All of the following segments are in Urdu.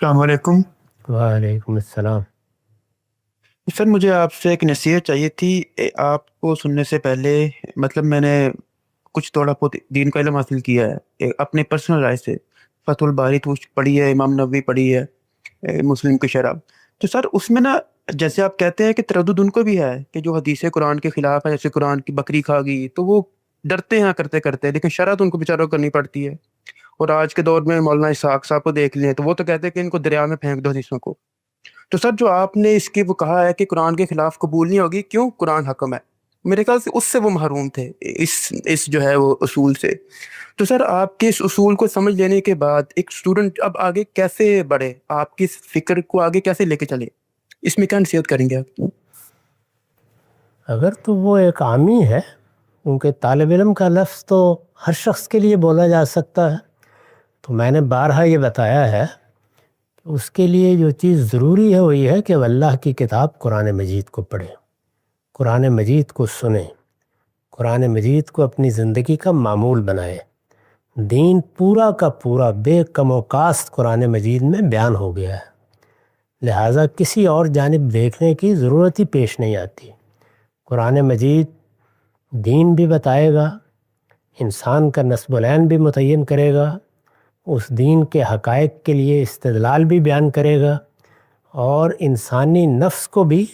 السلام علیکم وعلیکم السلام۔ سر، مجھے آپ سے ایک نصیحت چاہیے تھی۔ آپ کو سننے سے پہلے مطلب میں نے کچھ تھوڑا بہت دین کا علم حاصل کیا ہے اپنے پرسنل رائے سے۔ فتح الباری پڑھی ہے، امام نووی پڑھی ہے، مسلم کی شرح۔ تو سر اس میں نا، جیسے آپ کہتے ہیں کہ تردد ان کو بھی ہے کہ جو حدیث قرآن کے خلاف ہے، جیسے قرآن کی بکری کھا گئی تو وہ ڈرتے ہیں کرتے کرتے، لیکن شرح تو ان کو بیچاروں کو کرنی پڑتی ہے۔ اور آج کے دور میں مولانا اسحاق صاحب کو دیکھ لیں تو وہ تو کہتے ہیں کہ ان کو دریا میں پھینک دو حدیثوں کو۔ تو سر جو آپ نے اس کی وہ کہا ہے کہ قرآن کے خلاف قبول نہیں ہوگی، کیوں؟ قرآن حکم ہے۔ میرے خیال سے اس سے وہ محروم تھے، اس جو ہے وہ اصول سے۔ تو سر آپ کے اس اصول کو سمجھ لینے کے بعد ایک اسٹوڈنٹ اب آگے کیسے بڑھے، آپ کی اس فکر کو آگے کیسے لے کے چلے، اس میں کیا نصیحت کریں گے آپ؟ اگر تو وہ ایک عامی ہے، کیونکہ طالب علم کا لفظ تو ہر شخص کے لیے بولا جا سکتا ہے، تو میں نے بارہا یہ بتایا ہے کہ اس کے لیے جو چیز ضروری ہے وہ یہ ہے کہ وہ اللہ کی کتاب قرآن مجید کو پڑھے، قرآن مجید کو سنیں، قرآن مجید کو اپنی زندگی کا معمول بنائے۔ دین پورا کا پورا بے کم و کاست قرآن مجید میں بیان ہو گیا ہے، لہٰذا کسی اور جانب دیکھنے کی ضرورت ہی پیش نہیں آتی۔ قرآن مجید دین بھی بتائے گا، انسان کا نسب العین بھی متعین کرے گا، اس دین کے حقائق کے لیے استدلال بھی بیان کرے گا، اور انسانی نفس کو بھی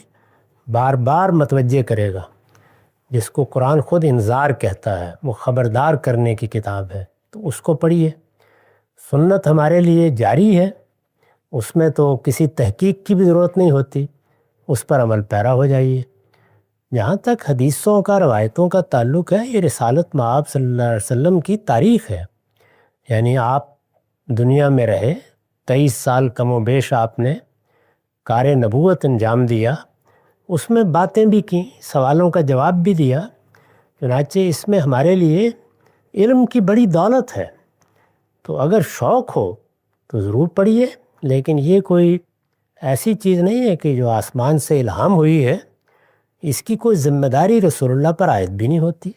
بار بار متوجہ کرے گا، جس کو قرآن خود انذار کہتا ہے، وہ خبردار کرنے کی کتاب ہے۔ تو اس کو پڑھیے۔ سنت ہمارے لیے جاری ہے، اس میں تو کسی تحقیق کی بھی ضرورت نہیں ہوتی، اس پر عمل پیرا ہو جائیے۔ جہاں تک حدیثوں کا، روایتوں کا تعلق ہے، یہ رسالت مآب صلی اللہ علیہ وسلم کی تاریخ ہے۔ یعنی آپ دنیا میں رہے 23 سال کم و بیش آپ نے کار نبوت انجام دیا، اس میں باتیں بھی کیں، سوالوں کا جواب بھی دیا، چنانچہ اس میں ہمارے لیے علم کی بڑی دولت ہے۔ تو اگر شوق ہو تو ضرور پڑھیے، لیکن یہ کوئی ایسی چیز نہیں ہے کہ جو آسمان سے الہام ہوئی ہے، اس کی کوئی ذمہ داری رسول اللہ پر عائد بھی نہیں ہوتی۔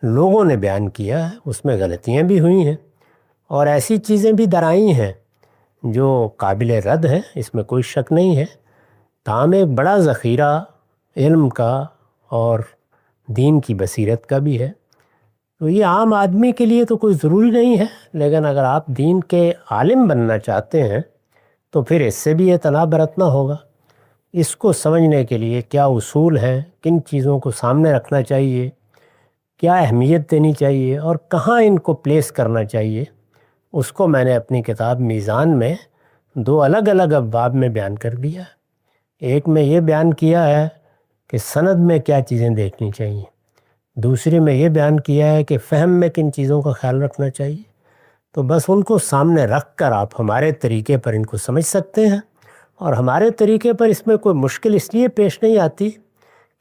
لوگوں نے بیان کیا ہے، اس میں غلطیاں بھی ہوئی ہیں، اور ایسی چیزیں بھی درائی ہیں جو قابل رد ہیں، اس میں کوئی شک نہیں ہے۔ تاہم ایک بڑا ذخیرہ علم کا اور دین کی بصیرت کا بھی ہے۔ تو یہ عام آدمی کے لیے تو کوئی ضروری نہیں ہے، لیکن اگر آپ دین کے عالم بننا چاہتے ہیں تو پھر اس سے بھی اعتناء برتنا ہوگا۔ اس کو سمجھنے کے لیے کیا اصول ہیں، کن چیزوں کو سامنے رکھنا چاہیے، کیا اہمیت دینی چاہیے، اور کہاں ان کو پلیس کرنا چاہیے، اس کو میں نے اپنی کتاب میزان میں 2 الگ الگ ابواب میں بیان کر دیا ہے۔ ایک میں یہ بیان کیا ہے کہ سند میں کیا چیزیں دیکھنی چاہیے، دوسری میں یہ بیان کیا ہے کہ فہم میں کن چیزوں کا خیال رکھنا چاہیے۔ تو بس ان کو سامنے رکھ کر آپ ہمارے طریقے پر ان کو سمجھ سکتے ہیں، اور ہمارے طریقے پر اس میں کوئی مشکل اس لیے پیش نہیں آتی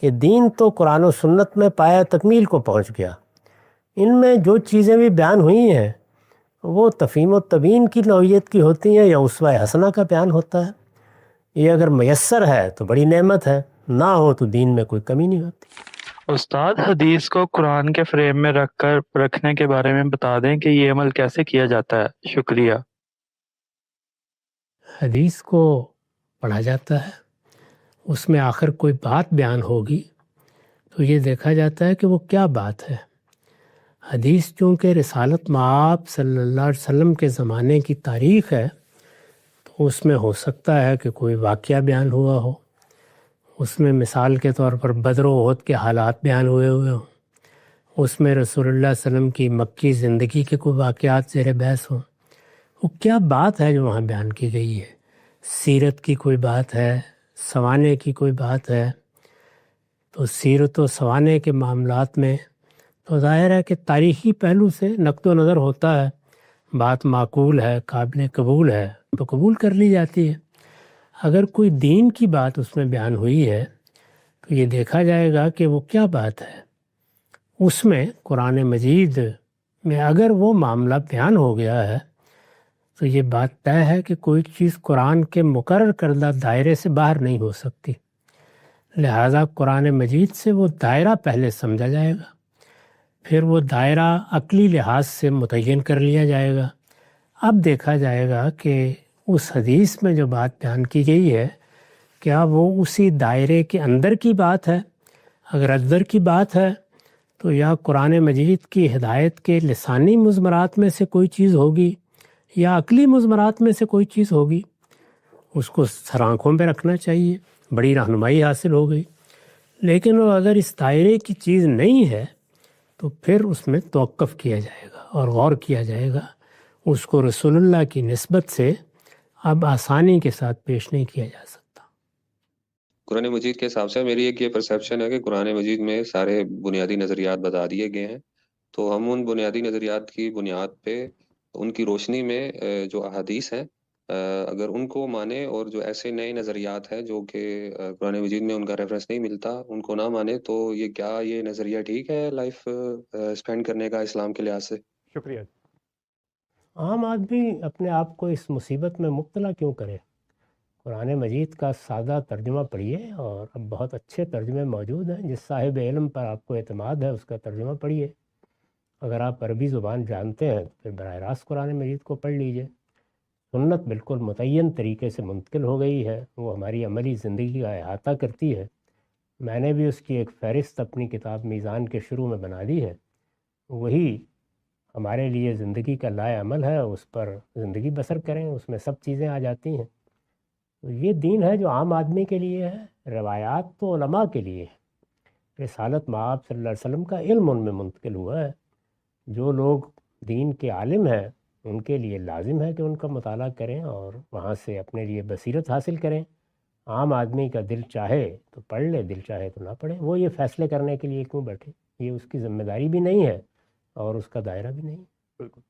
کہ دین تو قرآن و سنت میں پایا تکمیل کو پہنچ گیا۔ ان میں جو چیزیں بھی بیان ہوئی ہیں وہ تفہیم و تبیین کی نوعیت کی ہوتی ہیں یا اسوہ حسنہ کا بیان ہوتا ہے۔ یہ اگر میسر ہے تو بڑی نعمت ہے، نہ ہو تو دین میں کوئی کمی نہیں ہوتی۔ استاد، حدیث کو قرآن کے فریم میں رکھنے کے بارے میں بتا دیں کہ یہ عمل کیسے کیا جاتا ہے؟ شکریہ۔ حدیث کو پڑھا جاتا ہے، اس میں آخر کوئی بات بیان ہوگی تو یہ دیکھا جاتا ہے کہ وہ کیا بات ہے۔ حدیث چونکہ رسالت مآب صلی اللہ علیہ وسلم کے زمانے کی تاریخ ہے، تو اس میں ہو سکتا ہے کہ کوئی واقعہ بیان ہوا ہو، اس میں مثال کے طور پر بدر و احد کے حالات بیان ہوئے ہوں، اس میں رسول اللہ صلی اللہ علیہ وسلم کی مکی زندگی کے کوئی واقعات زیر بحث ہوں۔ وہ کیا بات ہے جو وہاں بیان کی گئی ہے؟ سیرت کی کوئی بات ہے، سوانے کی کوئی بات ہے؟ تو سیرت و سوانے کے معاملات میں تو ظاہر ہے کہ تاریخی پہلو سے نقد و نظر ہوتا ہے، بات معقول ہے، قابل قبول ہے تو قبول کر لی جاتی ہے۔ اگر کوئی دین کی بات اس میں بیان ہوئی ہے تو یہ دیکھا جائے گا کہ وہ کیا بات ہے۔ اس میں قرآن مجید میں اگر وہ معاملہ بیان ہو گیا ہے تو یہ بات طے ہے کہ کوئی چیز قرآن کے مقرر کردہ دائرے سے باہر نہیں ہو سکتی، لہٰذا قرآن مجید سے وہ دائرہ پہلے سمجھا جائے گا، پھر وہ دائرہ عقلی لحاظ سے متعین کر لیا جائے گا۔ اب دیکھا جائے گا کہ اس حدیث میں جو بات بیان کی گئی ہے کیا وہ اسی دائرے کے اندر کی بات ہے؟ اگر اندر کی بات ہے تو یا قرآن مجید کی ہدایت کے لسانی مضمرات میں سے کوئی چیز ہوگی یا عقلی مضمرات میں سے کوئی چیز ہوگی، اس کو سر آنکھوں پہ رکھنا چاہیے، بڑی رہنمائی حاصل ہو گئی۔ لیکن وہ اگر اس دائرے کی چیز نہیں ہے تو پھر اس میں توقف کیا جائے گا اور غور کیا جائے گا، اس کو رسول اللہ کی نسبت سے اب آسانی کے ساتھ پیش نہیں کیا جا سکتا۔ قرآن مجید کے حساب سے میری ایک یہ پرسیپشن ہے کہ قرآن مجید میں سارے بنیادی نظریات بتا دیے گئے ہیں، تو ہم ان بنیادی نظریات کی بنیاد پہ ان کی روشنی میں جو احادیث ہیں اگر ان کو مانے، اور جو ایسے نئے نظریات ہیں جو کہ قرآن مجید میں ان کا ریفرنس نہیں ملتا ان کو نہ مانے، تو یہ نظریہ ٹھیک ہے لائف اسپینڈ کرنے کا اسلام کے لحاظ سے؟ شکریہ۔ عام آدمی اپنے آپ کو اس مصیبت میں مبتلا کیوں کرے؟ قرآن مجید کا سادہ ترجمہ پڑھیے، اور اب بہت اچھے ترجمے موجود ہیں، جس صاحب علم پر آپ کو اعتماد ہے اس کا ترجمہ پڑھیے۔ اگر آپ عربی زبان جانتے ہیں تو پھر براہ راست قرآن مجید کو پڑھ لیجئے۔ سنت بالکل متعین طریقے سے منتقل ہو گئی ہے، وہ ہماری عملی زندگی کا احاطہ کرتی ہے۔ میں نے بھی اس کی ایک فہرست اپنی کتاب میزان کے شروع میں بنا دی ہے، وہی ہمارے لیے زندگی کا لائے عمل ہے، اس پر زندگی بسر کریں، اس میں سب چیزیں آ جاتی ہیں۔ تو یہ دین ہے جو عام آدمی کے لیے ہے، روایات تو علماء کے لیے ہے۔ رسالت مآب صلی اللہ علیہ وسلم کا علم ان میں منتقل ہوا ہے۔ جو لوگ دین کے عالم ہیں ان کے لیے لازم ہے کہ ان کا مطالعہ کریں اور وہاں سے اپنے لیے بصیرت حاصل کریں۔ عام آدمی کا دل چاہے تو پڑھ لے، دل چاہے تو نہ پڑھے، وہ یہ فیصلے کرنے کے لیے کیوں بیٹھے؟ یہ اس کی ذمہ داری بھی نہیں ہے اور اس کا دائرہ بھی نہیں۔ بالکل۔